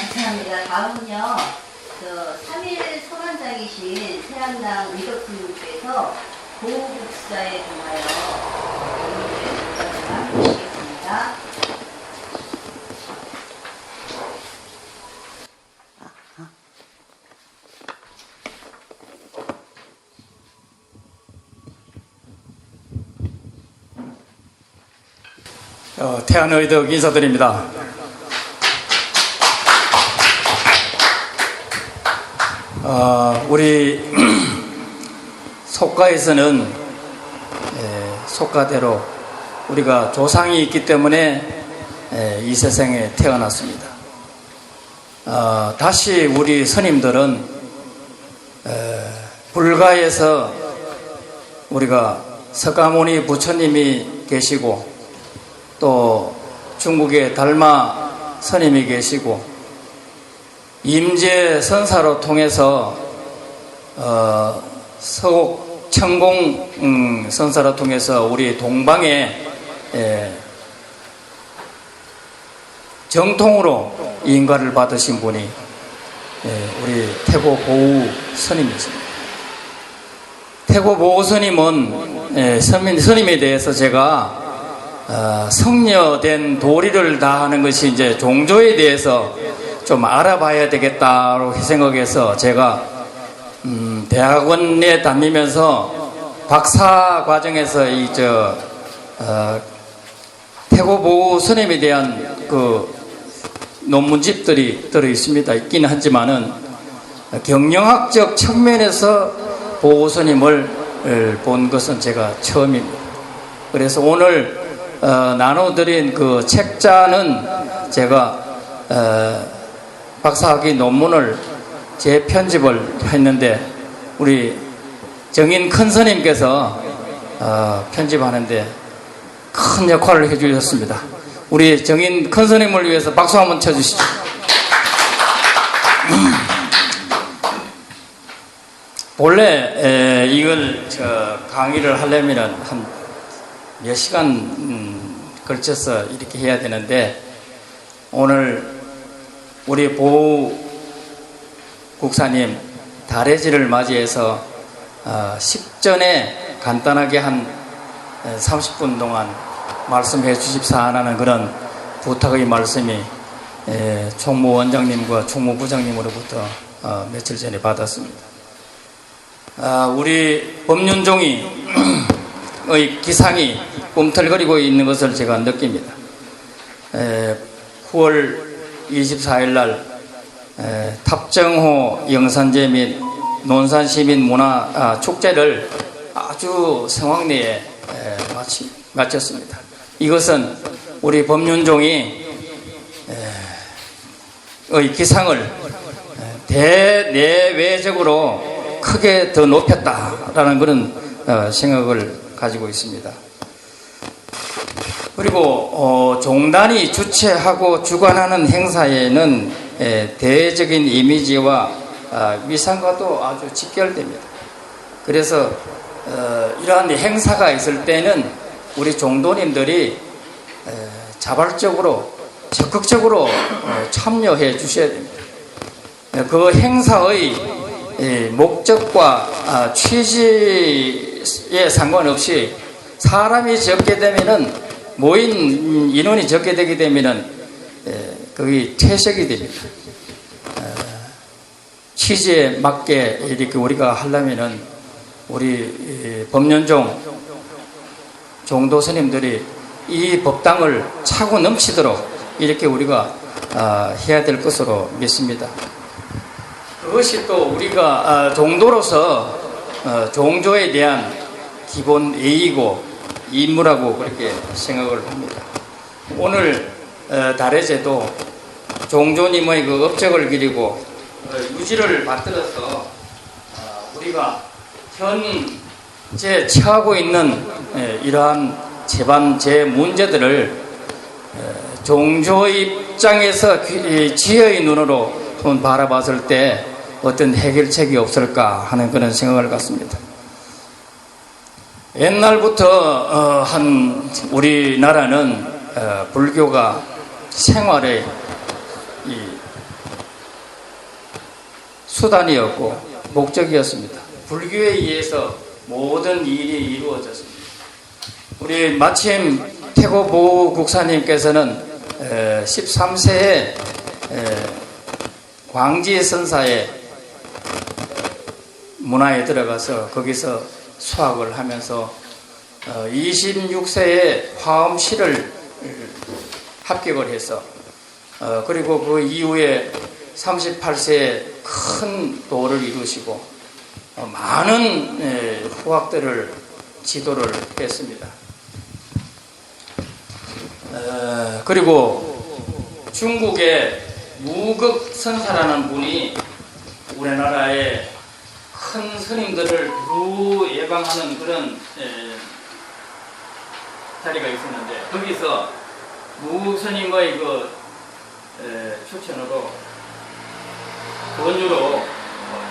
감사합니다. 다음은요, 3일 소관장이신 새한당 위덕수님께서 보호국사에 관하여 오늘 해주시겠습니다. 태안의덕 인사드립니다. 우리 속가에서는 속가대로 우리가 조상이 있기 때문에 이 세상에 태어났습니다. 다시 우리 스님들은 불가에서 우리가 석가모니 부처님이 계시고 또 중국에 달마 스님이 계시고 임재 선사로 통해서 서곡 청공 선사로 통해서 우리 동방에 정통으로 인가를 받으신 분이 우리 태고 보우 스님이십니다. 태고 보우 스님은 스님에 대해서 제가 성녀된 도리를 다하는 것이 이제 종조에 대해서 좀 알아봐야 되겠다고 생각해서 제가 대학원에 다니면서 박사 과정에서 태고 보우 스님에 대한 그 논문집들이 들어 있습니다. 있기는 하지만은 경영학적 측면에서 보우 스님을 본 것은 제가 처음입니다. 그래서 오늘 나눠드린 그 책자는 제가 박사학위 논문을 재편집을 했는데 우리 정인 큰스님께서 편집하는데 큰 역할을 해주셨습니다. 우리 정인 큰스님을 위해서 박수 한번 쳐주시죠. 원래 이걸 강의를 하려면 한 몇 시간 걸쳐서 이렇게 해야 되는데 오늘 우리 보우 국사님 달해지를 맞이해서 식전에 간단하게 한 30분 동안 말씀해 주십사 하는 그런 부탁의 말씀이 총무원장님과 총무부장님으로부터 며칠 전에 받았습니다. 우리 법륜종이 의 기상이 꿈틀거리고 있는 것을 제가 느낍니다. 9월 24일 날 탑정호 영산제 및 논산시민 문화 축제를 아주 성황리에 마쳤습니다. 이것은 우리 법륜종이 의 기상을 대내외적으로 크게 더 높였다라는 그런 생각을 가지고 있습니다. 그리고 종단이 주최하고 주관하는 행사에는 대외적인 이미지와 위상과도 아주 직결됩니다. 그래서 이러한 행사가 있을 때는 우리 종도님들이 자발적으로 적극적으로 참여해 주셔야 됩니다. 그 행사의 목적과 취지에 상관없이 사람이 적게 되면은 모인 인원이 적게 되게 되면은 그게 퇴색이 됩니다. 취지에 맞게 이렇게 우리가 하려면은 우리 법륜종 종도 스님들이 이 법당을 차고 넘치도록 이렇게 우리가 해야 될 것으로 믿습니다. 그것이 또 우리가 종도로서 종조에 대한 기본 예의고 임무라고 그렇게 생각을 합니다. 오늘 달해제도 종조님의 그 업적을 기리고 유지를 받들어서 우리가 현재 처하고 있는 이러한 제 문제들을 종조의 입장에서 지혜의 눈으로 바라봤을 때 어떤 해결책이 없을까 하는 그런 생각을 갖습니다. 옛날부터 우리나라는 불교가 생활의 수단이었고 목적이었습니다. 불교에 의해서 모든 일이 이루어졌습니다. 우리 마침 태고 보국사님께서는 13세에 광지 선사의 문화에 들어가서 거기서 수학을 하면서 26세에 화엄시를 합격을 해서 그리고 그 이후에 38세에 큰 도를 이루시고 많은 후학들을 지도를 했습니다. 그리고 중국의 무극선사라는 분이 우리나라의 큰 스님들을 두루 예방하는 그런 자리가 있었는데 거기서 무스님의 추천으로 원주로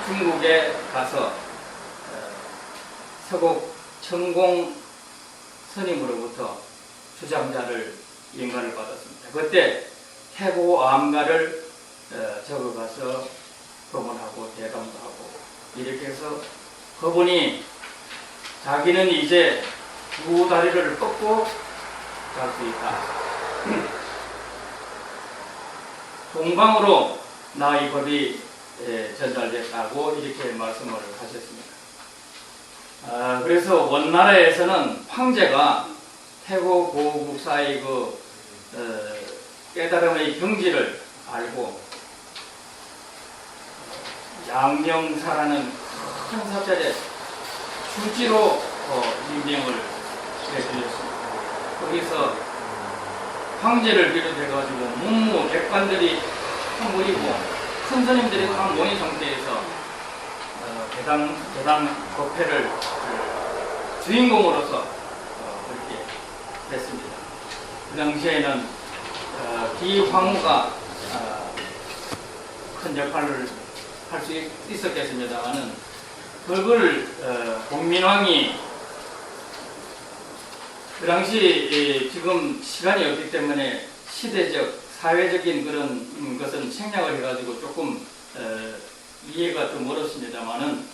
중국에 가서 서곡 천공 스님으로부터 주장자를 인가를 받았습니다. 그때 태고 암가를 적어가서 법문하고 대담도 하고 이렇게 해서 그분이 자기는 이제 두 다리를 뻗고 갈 수 있다. 동방으로 나 이 법이 전달됐다고 이렇게 말씀을 하셨습니다. 그래서 원나라에서는 황제가 태고 보국사의 깨달음의 경지를 알고 양명사라는 큰 사찰에 주지로 임명을 해주셨습니다. 거기서 황제를 비롯해가지고 문무 백관들이 다 모이고 큰 스님들이 다 모인 상태에서 대당 법회를 주인공으로서 그렇게 했습니다. 그 당시에는 기황후가 큰 역할을 할 수 있었겠습니다만은 그걸 공민왕이 그 당시 지금 시간이 없기 때문에 시대적 사회적인 그런 것은 생략을 해가지고 조금 이해가 좀 어렵습니다만은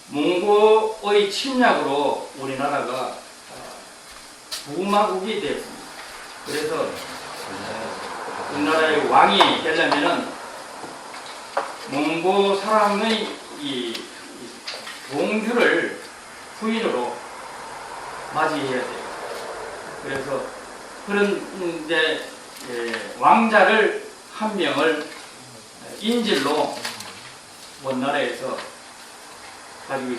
몽고의 침략으로 우리나라가 부마국이 되었습니다. 그래서 우리나라의 왕이 되려면은 몽고 사람의 이 공주를 부인으로 맞이해야 돼요. 그래서 그런 이제 왕자를 한 명을 인질로 원나라에서 가지고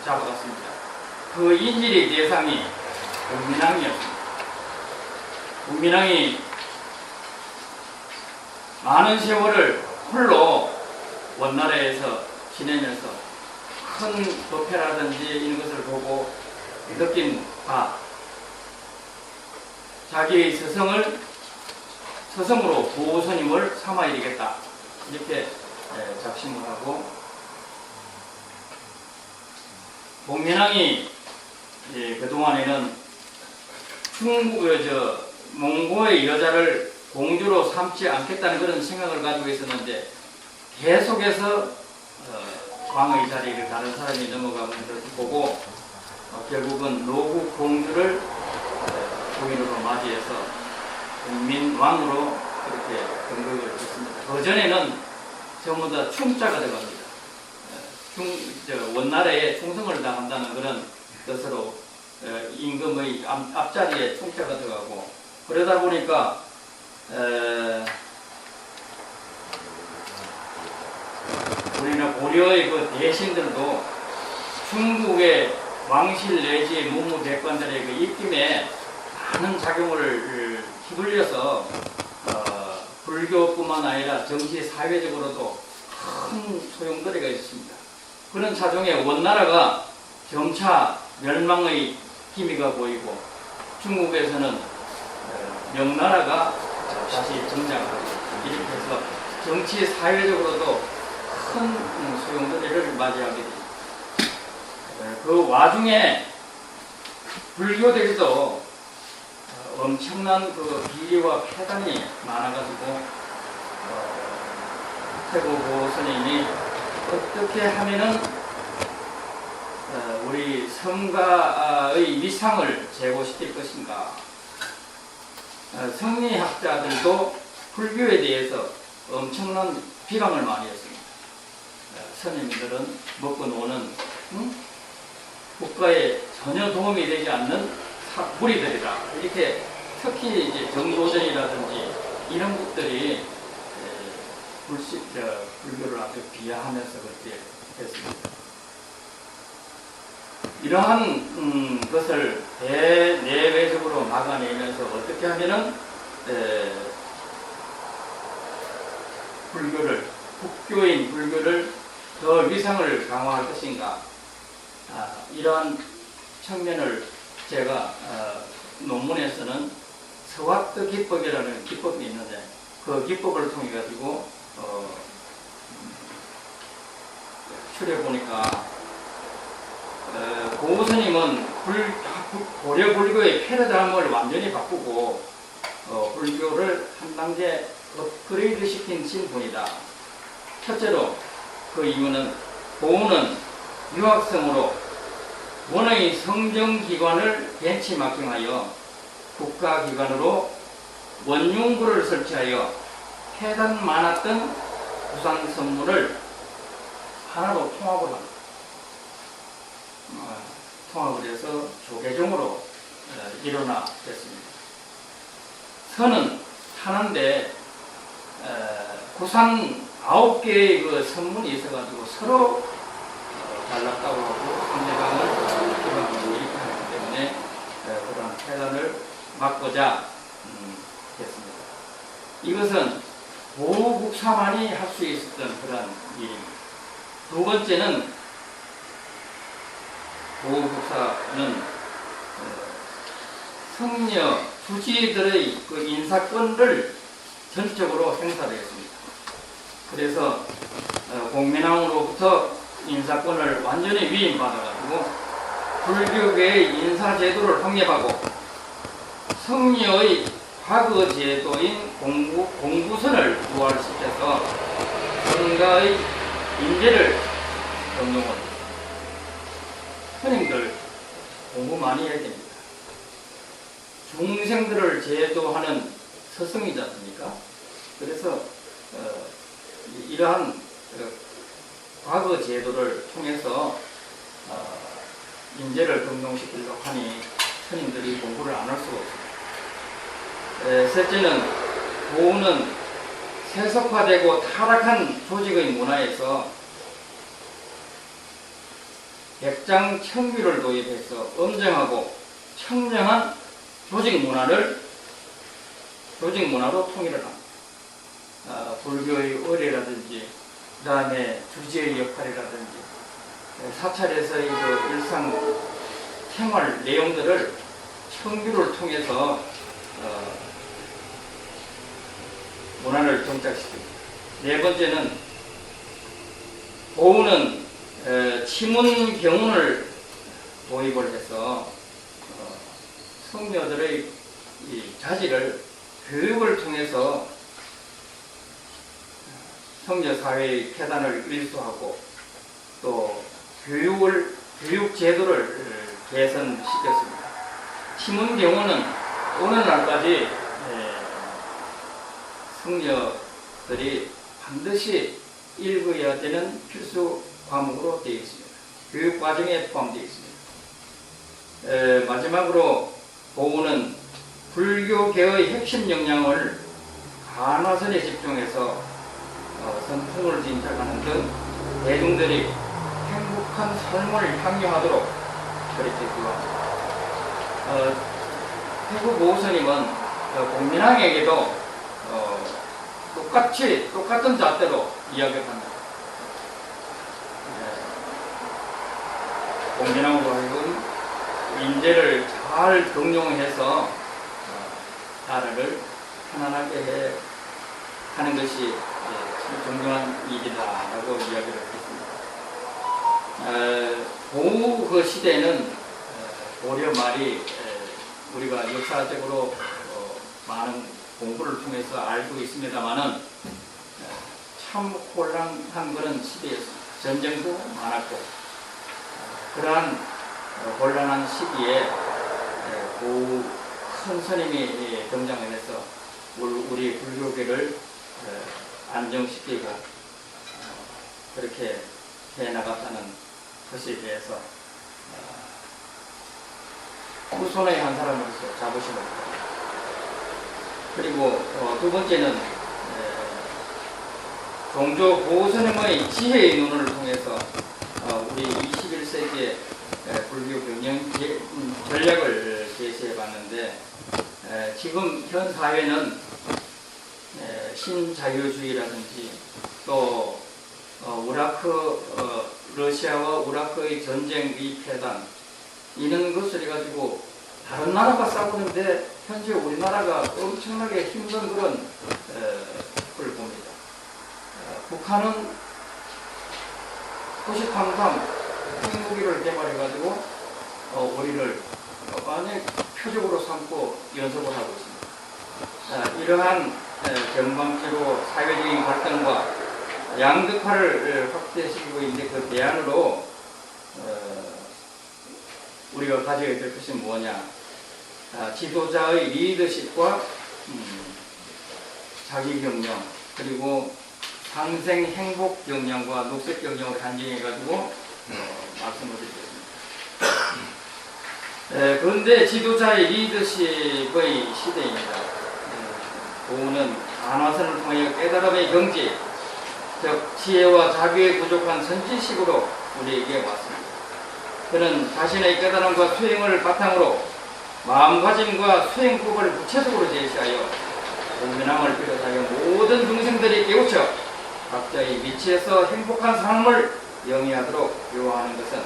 잡아갔습니다. 그 인질의 대상이 공민왕이었습니다. 공민왕이 많은 세월을 홀로 원나라에서 지내면서 큰 법회라든지 이런 것을 보고 느낀 바 자기의 서성으로 보호스님을 삼아야 되겠다 이렇게 작심을 하고 공민왕이 그동안에는 몽고의 여자를 공주로 삼지 않겠다는 그런 생각을 가지고 있었는데 계속해서 왕의 자리를 다른 사람이 넘어가면서 보고 결국은 노국 공주를 부인으로 맞이해서 국민왕으로 그렇게 등극을 했습니다. 그 전에는 전부 다 충자가 들어갑니다. 원나라에 충성을 당한다는 그런 뜻으로 임금의 앞자리에 충자가 들어가고 그러다 보니까 우리나라 고려의 그 대신들도 중국의 왕실 내지 문무백관들의 그 입김에 많은 작용을 휘둘려서 불교뿐만 아니라 정치 사회적으로도 큰 소용돌이가 있습니다. 그런 차중에 원나라가 점차 멸망의 기미가 보이고 중국에서는 명나라가 다시 등장하고 이렇게 해서 정치 사회적으로도 큰 소용돌이를 맞이하게 됩니다. 그 와중에 불교들도 엄청난 그 비리와 폐단이 많아가지고 태국 보호스님이 어떻게 하면은 우리 성가의 위상을 제고시킬 것인가. 성리학자들도 불교에 대해서 엄청난 비방을 많이 했습니다. 스님들은 먹고 노는 국가에 전혀 도움이 되지 않는 무리들이다. 이렇게 특히 이제 정도전이라든지 이런 것들이 불교를 아주 비하하면서 그렇게 했습니다. 이러한 것을 대내외적으로 막아내면서 어떻게 하면은 국교인 불교를 더 위상을 강화할 것인가. 이러한 측면을 제가 논문에서는 서와트 기법이라는 기법이 있는데 그 기법을 통해 가지고 추려보니까 고스님은 고려 불교의 패러다임을 완전히 바꾸고 불교를 한 단계 업그레이드 시킨 분이다. 첫째로 그 이유는 고우는 유학성으로 원의 성정기관을 벤치마킹하여 국가기관으로 원흉부를 설치하여 해당 많았던 부산 선물을 하나로 통합을 합니다. 통합을 해서 조계종으로 일어나겠습니다. 선은 하나인데 구산 9개의 그 선문이 있어가지고 서로 잘났다고 하고 상대방을 기방하고 이렇게 하기 때문에 그런 패단을 막고자 했습니다. 이것은 보국사만이 할 수 있었던 그런 일입니다. 두 번째는 보국사는 성녀 주지들의 그 인사권을 전적으로 행사되었습니다. 그래서 공민왕으로부터 인사권을 완전히 위임받아가지고 불교계의 인사제도를 확립하고 성녀의 과거 제도인 공부선을 부활시켜서 성가의 인재를 경영을 스님들 공부 많이 해야 됩니다. 중생들을 제도하는 스승이지 않습니까? 그래서 이러한 과거 제도를 통해서 인재를 등용시키려고 하니 스님들이 공부를 안 할 수가 없습니다. 셋째는 보호는 세속화되고 타락한 조직의 문화에서 백장 청규를 도입해서 엄정하고 청정한 조직 문화로 통일을 합니다. 불교의 의례라든지 그 다음에 주지의 역할이라든지 사찰에서의 그 일상 생활 내용들을 청규를 통해서 문화를 정착시킵니다. 네 번째는 보호는 치문 경운을 도입을 해서 성녀들의 이 자질을 교육을 통해서 성녀 사회의 폐단을 일소하고 또 교육 제도를 개선시켰습니다. 치문 경운은 오늘날까지 성녀들이 반드시 읽어야 되는 필수 과목으로 되어 있습니다. 교육 과정에 포함되어 있습니다. 마지막으로 보호는 불교계의 핵심 역량을 간화선에 집중해서 선풍을 진작하는 등 대중들이 행복한 삶을 향유하도록 그렇게 기도합니다. 태국 보호스님은 공민왕에게도 똑같은 잣대로 이야기를 합니다. 공민왕으로 하여금 인재를 잘 등용해서 나라를 편안하게 하는 것이 참 중요한 일이다라고 이야기를 했습니다. 보호 그 시대는 고려 말이 우리가 역사적으로 많은 공부를 통해서 알고 있습니다만은 참 혼란한 그런 시대였습니다. 전쟁도 많았고 그러한 혼란한 시기에 큰 스님이 등장을 해서 우리 불교계를 안정시키고 그렇게 해나갔다는 것에 대해서 후손의 한 사람으로서 자부심을 합니다. 그리고 두 번째는 종조 보호스님의 지혜의 눈을 통해서 우리 21세기의 불교 경영 전략을 제시해 봤는데 지금 현 사회는 신자유주의라든지 또 러시아와 우라크의 전쟁의 폐단 이런 것을 해가지고 다른 나라가 싸우는데 현재 우리나라가 엄청나게 힘든 그런 걸 봅니다. 북한은 호시탐탐 핵무기를 개발해가지고 우리를 완전히 표적으로 삼고 연습을 하고 있습니다. 이러한 전방지로 사회적인 갈등과 양극화를 확대시키고 있는데 그 대안으로 우리가 가져야 될 것이 뭐냐? 지도자의 리더십과 자기 경영 그리고 상생 행복 경영과 녹색 경영을 한정해가지고 말씀을 드리겠습니다. 그런데 지도자의 리더십의 시대입니다. 보호는 안화선을 통하여 깨달음의 경지, 즉 지혜와 자비에 부족한 선지식으로 우리에게 왔습니다. 그는 자신의 깨달음과 수행을 바탕으로 마음가짐과 수행법을 구체적으로 제시하여 공면함을 비롯하여 모든 중생들이 깨우쳐 각자의 위치에서 행복한 삶을 영위하도록 요하는 것은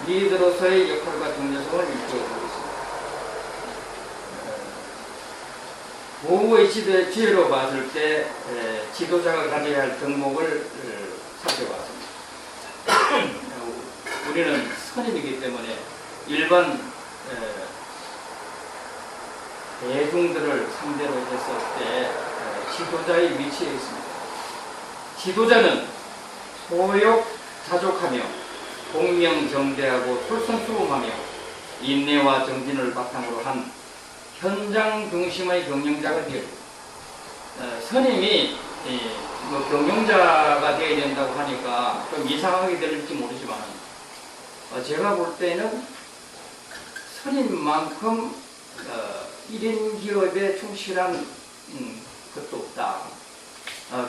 리더로서의 역할과 중요성을 일깨워주고 있습니다. 보호의 지혜로 봤을 때 지도자가 가져야 할 덕목을 살펴봤습니다. 우리는 선임이기 때문에 일반 대중들을 상대로 했을 때 지도자의 위치에 있습니다. 지도자는 소욕자족하며 공명정대하고 솔선수범하며 인내와 정진을 바탕으로 한 현장 중심의 경영자가 되어 선임이 경영자가 되어야 된다고 하니까 좀 이상하게 들릴지 모르지만 제가 볼 때는 선임만큼 1인 기업에 충실한 것도 없다.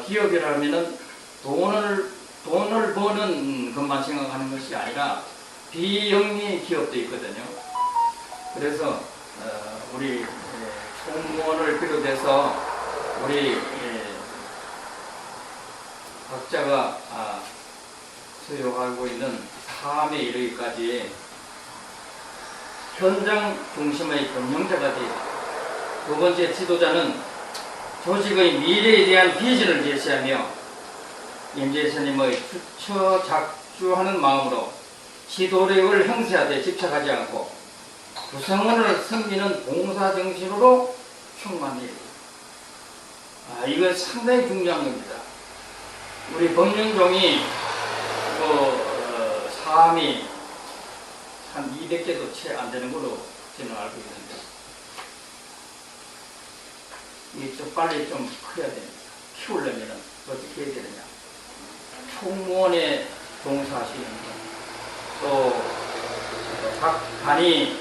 기업이라면은 돈을 버는 것만 생각하는 것이 아니라 비영리 기업도 있거든요. 그래서 우리 총무원을 비롯해서 우리 각자가 소유하고 있는 삶에 이르기까지 현장 중심의 경영자가 되어 두 번째 지도자는 조직의 미래에 대한 비전을 제시하며 임재스님의 추처 작주하는 마음으로 지도력을 행사하되 집착하지 않고 구성원을 섬기는 봉사정신으로 충만해야 됩니다. 이건 상당히 중요한 겁니다. 우리 법륜종이 사함이 한 200개도 채 안 되는 걸로 저는 알고 있는데 이게 좀 빨리 좀 커야 됩니다. 키우려면 어떻게 해야 되느냐. 총무원에 종사하시는 분, 또 각 단위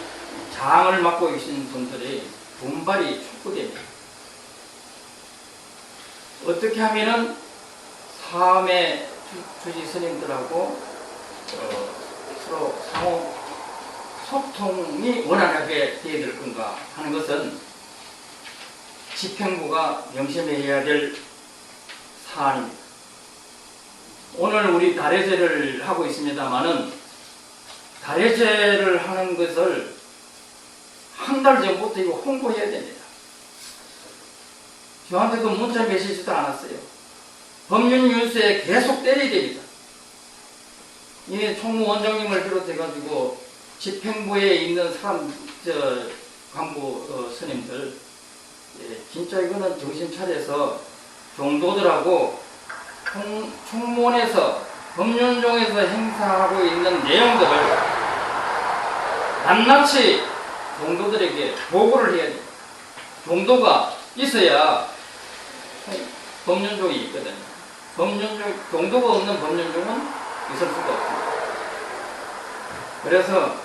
장을 맡고 계신 분들이 분발이 촉구됩니다. 어떻게 하면은 사암의 주지 스님들하고 서로 상호 소통이 원활하게 되어야 될 건가 하는 것은 집행부가 명심해야 될 사안입니다. 오늘 우리 다례제를 하고 있습니다만은 다례제를 하는 것을 한 달 전부터 이거 홍보해야 됩니다. 저한테도 문자 메시지도 안 왔어요. 법륜 윤수에 계속 때려야 됩니다. 이 총무원장님을 비롯해가지고 집행부에 있는 간부 스님들 진짜 이거는 정신 차려서 종도들하고 총무원에서 법륜종에서 행사하고 있는 내용들을 낱낱이 종도들에게 보고를 해야 됩니다. 종도가 있어야 법륜종이 있거든요. 종도가 없는 법륜종은 있을 수가 없습니다. 그래서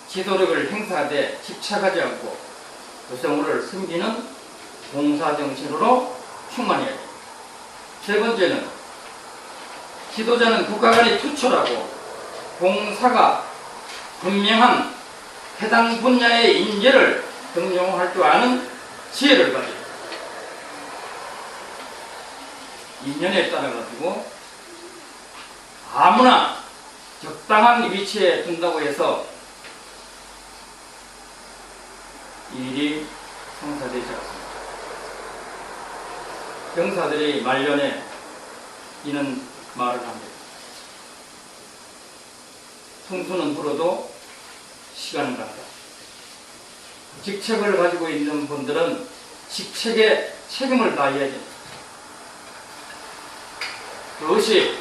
지도력을 행사하되 집착하지 않고 구성우를 섬기는 봉사정신으로 충만해야 됩니다. 세 번째는 지도자는 국가 간에 투철하고 봉사가 분명한 해당 분야의 인재를 등용할 줄 아는 지혜를 가지고 인연에 따라 가지고 아무나 적당한 위치에 둔다고 해서 일이 성사되지 않습니다. 병사들이 말년에 이는 말을 합니다. 성수는 불어도 시간은 간다. 직책을 가지고 있는 분들은 직책에 책임을 다해야 됩니다. 그것이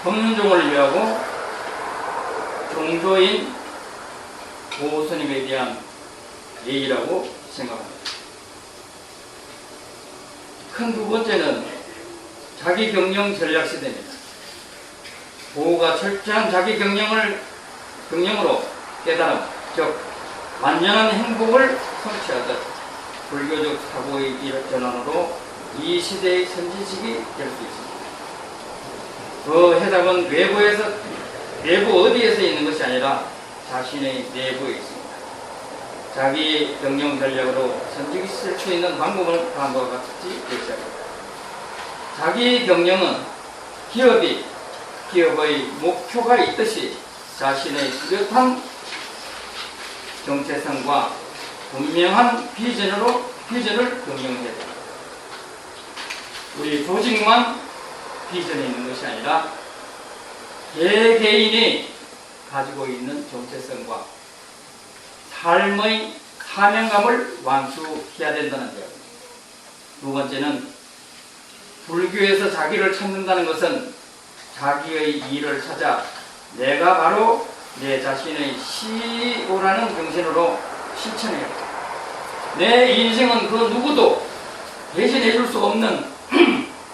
법륜종을 위하고 종조인 보호스님에 대한 예의라고 생각합니다. 큰 두 번째는 자기 경영 전략 시대입니다. 보호가 철저한 자기 경영으로 깨달음, 즉 완전한 행복을 성취하듯 불교적 사고의 전환으로 이 시대의 선지식이 될 수 있습니다. 그 해답은 외부 어디에서 있는 것이 아니라 자신의 내부에 있습니다. 자기 경영 전략으로 선지식이 쓸 수 있는 방법은 다음과 같이 제시합니다. 자기 경영은 기업의 목표가 있듯이 자신의 뚜렷한 정체성과 분명한 비전을 경영해야 됩니다. 우리 조직만 비전이 있는 것이 아니라 개개인이 가지고 있는 정체성과 삶의 사명감을 완수해야 된다는 이야기입니다. 두 번째는 불교에서 자기를 찾는다는 것은 자기의 일을 찾아 내가 바로 내 자신의 CEO라는 정신으로 실천해야 합니다. 내 인생은 그 누구도 대신해 줄 수 없는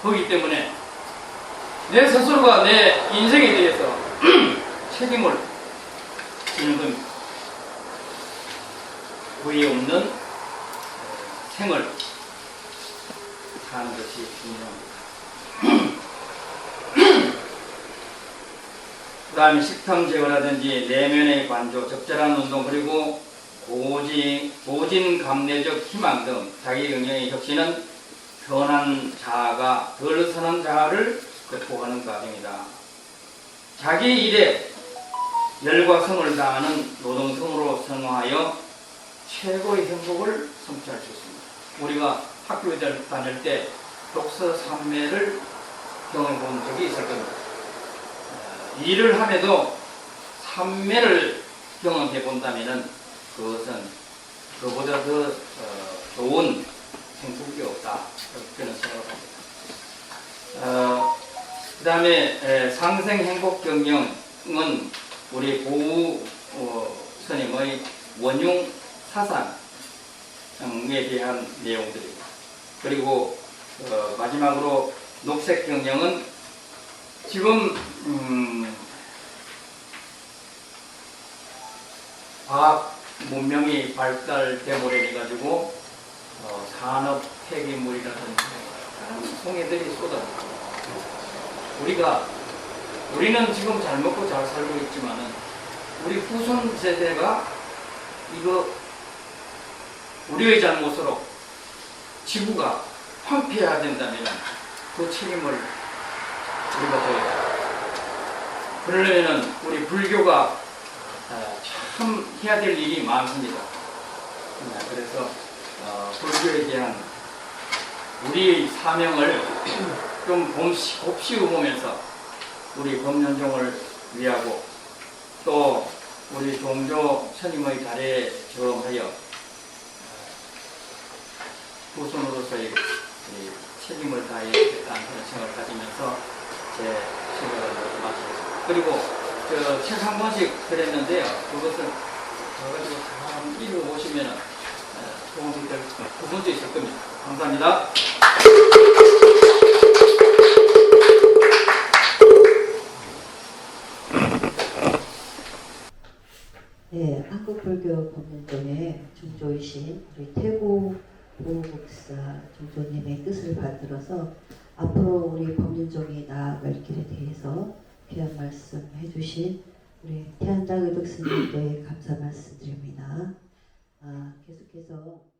거기 때문에 내 스스로가 내 인생에 대해서 책임을 지는 겁니다. 후회 없는 생을 사는 것이 중요합니다. 그 다음에 식탐 제어라든지 내면의 관조, 적절한 운동, 그리고 고진감래적 희망 등 자기 경영의 혁신은 선한 자아가 덜 선한 자아를 극복하는 과정이다. 자기 일에 열과 성을 다하는 노동성으로 성화하여 최고의 행복을 성취할 수 있습니다. 우리가 학교에 다닐 때 독서 삼매를 경험해 본 적이 있을 겁니다. 일을 함에도 삼매를 경험해 본다면 그것은 그보다 더 좋은 행복이 없다. 그렇게는 생각합니다. 그 다음에 상생 행복 경영은 우리 보우 스님의 원융 사상에 대한 내용들입니다. 그리고 마지막으로 녹색 경영은 지금 과학 문명이 발달됨으로 가지고 산업 폐기물이라든지 송해들이 쏟아집니다. 우리는 지금 잘 먹고 잘 살고 있지만은 우리 후손 세대가 이거 우리의 잘못으로 지구가 황폐해야 된다면 그 책임을 우리가 져야 돼요. 그러려면 우리 불교가 참 해야 될 일이 많습니다. 그래서 불교에 대한 우리의 사명을 좀 곱씹어 보면서 우리 법륜종을 위하고 또 우리 종조 스님의 자리에 저음하여 후손으로서의 이 책임을 다해야겠다는 그런 생각을 가지면서 제 생각을 마치겠습니다. 그리고 책 한 권씩 드렸는데요. 그것은 가지고 잘 읽어보시면 도움이 될 부분도 있을 겁니다. 감사합니다. 네, 한국불교 법문동의 중조이신 우리 태고 보국사 중조님의 뜻을 받들어서 앞으로 우리 법륜종이 나아갈 길에 대해서 귀한 말씀 해주신 우리 태안당 의덕스님께 감사 말씀드립니다. 계속해서